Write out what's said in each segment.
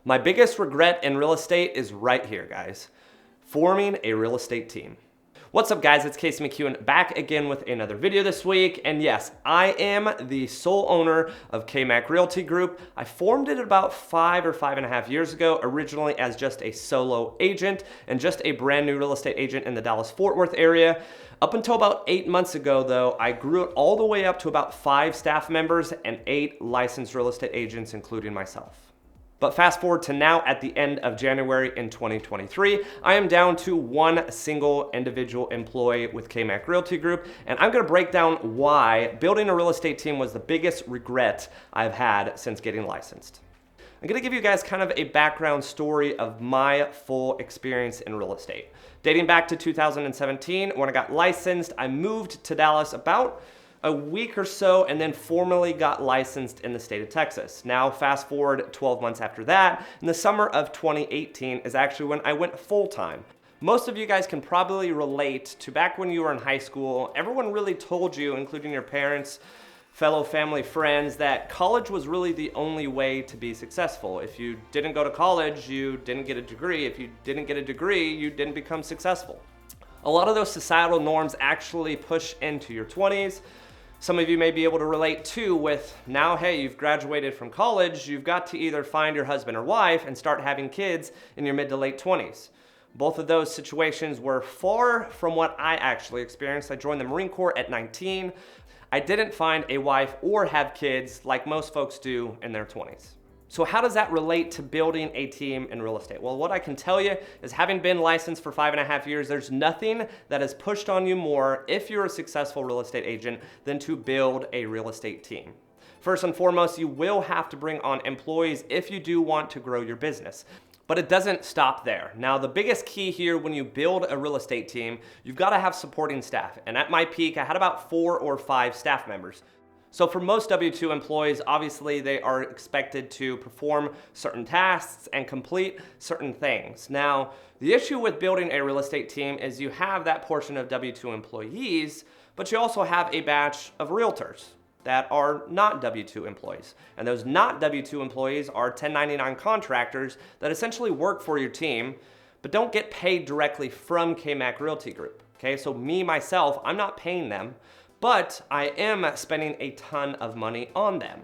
My biggest regret in real estate is right here, guys. Forming a real estate team. What's up, guys? It's McKeown back again with another video this week. And yes, I am the sole owner of KMAC Realty Group. I formed it about 5 or 5.5 years ago, originally as just a solo agent and just a brand new real estate agent in the Dallas-Fort Worth area. Up until about 8 months ago, though, I grew it all the way up to about 5 staff members and 8 licensed real estate agents, including myself. But fast forward to now at the end of January in 2023, I am down to one single individual employee with KMAC Realty Group, and I'm gonna break down why building a real estate team was the biggest regret I've had since getting licensed. I'm gonna give you guys kind of a background story of my full experience in real estate. Dating back to 2017, when I got licensed, I moved to Dallas about a week or so and then formally got licensed in the state of Texas. Now fast forward 12 months after that, in the summer of 2018 is actually when I went full-time. Most of you guys can probably relate to back when you were in high school. Everyone really told you, including your parents, fellow family, friends, that college was really the only way to be successful. If you didn't go to college, you didn't get a degree. If you didn't get a degree, you didn't become successful. A lot of those societal norms actually push into your 20s. Some of you may be able to relate too with now, hey, you've graduated from college, you've got to either find your husband or wife and start having kids in your mid to late 20s. Both of those situations were far from what I actually experienced. I joined the Marine Corps at 19. I didn't find a wife or have kids like most folks do in their 20s. So how does that relate to building a team in real estate? Well, what I can tell you is having been licensed for 5.5 years, there's nothing that has pushed on you more if you're a successful real estate agent than to build a real estate team. First and foremost, you will have to bring on employees if you do want to grow your business. But it doesn't stop there. Now, the biggest key here when you build a real estate team, you've got to have supporting staff. And at my peak, I had about 4 or 5 staff members. So for most W-2 employees, obviously they are expected to perform certain tasks and complete certain things. Now, the issue with building a real estate team is you have that portion of W-2 employees, but you also have a batch of realtors that are not W-2 employees. And those not W-2 employees are 1099 contractors that essentially work for your team, but don't get paid directly from KMAC Realty Group. Okay, so me, myself, I'm not paying them, but I am spending a ton of money on them.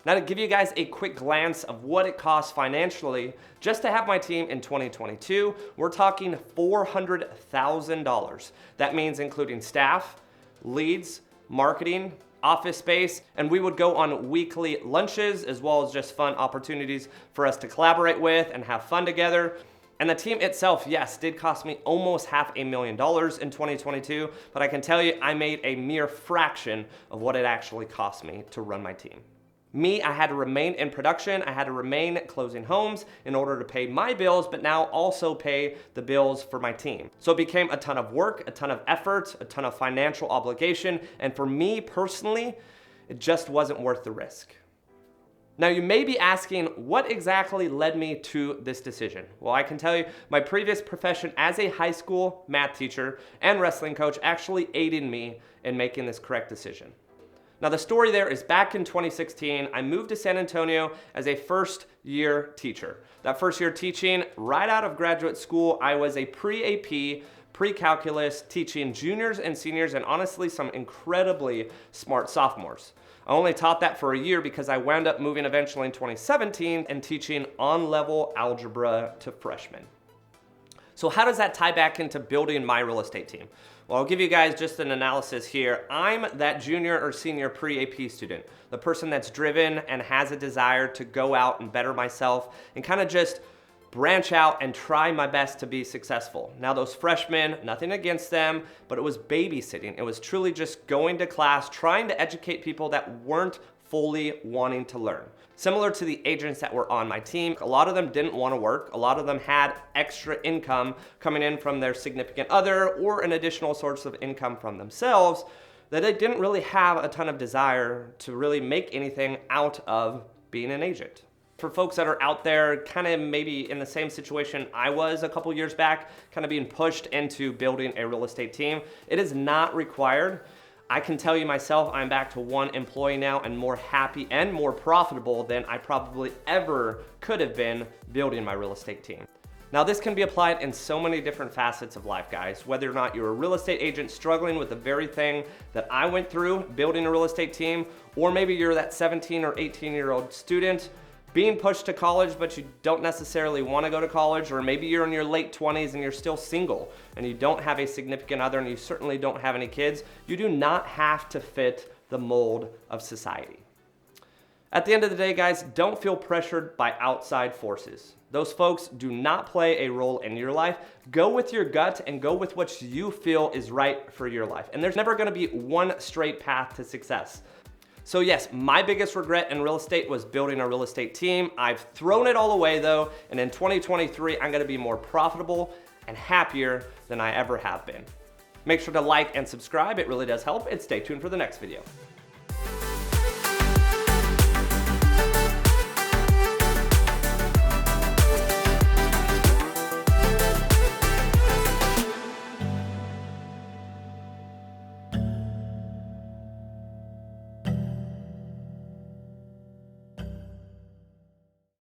Now, to give you guys a quick glance of what it costs financially just to have my team in 2022, we're talking $400,000. That means including staff, leads, marketing, office space, and we would go on weekly lunches as well as just fun opportunities for us to collaborate with and have fun together. And the team itself, yes, did cost me almost $500,000 in 2022, but I can tell you I made a mere fraction of what it actually cost me to run my team. Me, I had to remain in production, I had to remain closing homes in order to pay my bills, but now also pay the bills for my team. So it became a ton of work, a ton of effort, a ton of financial obligation, and for me personally, it just wasn't worth the risk. Now, you may be asking, what exactly led me to this decision? Well, I can tell you my previous profession as a high school math teacher and wrestling coach actually aided me in making this correct decision. Now, the story there is back in 2016, I moved to San Antonio as a first-year teacher. That first year teaching, right out of graduate school, I was a pre-AP, pre-calculus, teaching juniors and seniors, and honestly, some incredibly smart sophomores. I only taught that for a year because I wound up moving eventually in 2017 and teaching on-level algebra to freshmen. So how does that tie back into building my real estate team? Well, I'll give you guys just an analysis here. I'm that junior or senior pre-AP student, the person that's driven and has a desire to go out and better myself and kind of just branch out and try my best to be successful. Now, those freshmen, nothing against them, but it was babysitting. It was truly just going to class, trying to educate people that weren't fully wanting to learn. Similar to the agents that were on my team, a lot of them didn't want to work. A lot of them had extra income coming in from their significant other or an additional source of income from themselves that they didn't really have a ton of desire to really make anything out of being an agent. For folks that are out there kind of maybe in the same situation I was a couple years back, kind of being pushed into building a real estate team, it is not required. I can tell you myself, I'm back to 1 employee now and more happy and more profitable than I probably ever could have been building my real estate team. Now, this can be applied in so many different facets of life, guys. Whether or not you're a real estate agent struggling with the very thing that I went through building a real estate team, or maybe you're that 17 or 18-year-old student being pushed to college, but you don't necessarily want to go to college, or maybe you're in your late 20s and you're still single and you don't have a significant other and you certainly don't have any kids. You do not have to fit the mold of society. At the end of the day, guys, don't feel pressured by outside forces. Those folks do not play a role in your life. Go with your gut and go with what you feel is right for your life. And there's never gonna be one straight path to success. So yes, my biggest regret in real estate was building a real estate team. I've thrown it all away though, and in 2023, I'm gonna be more profitable and happier than I ever have been. Make sure to like and subscribe, it really does help, and stay tuned for the next video.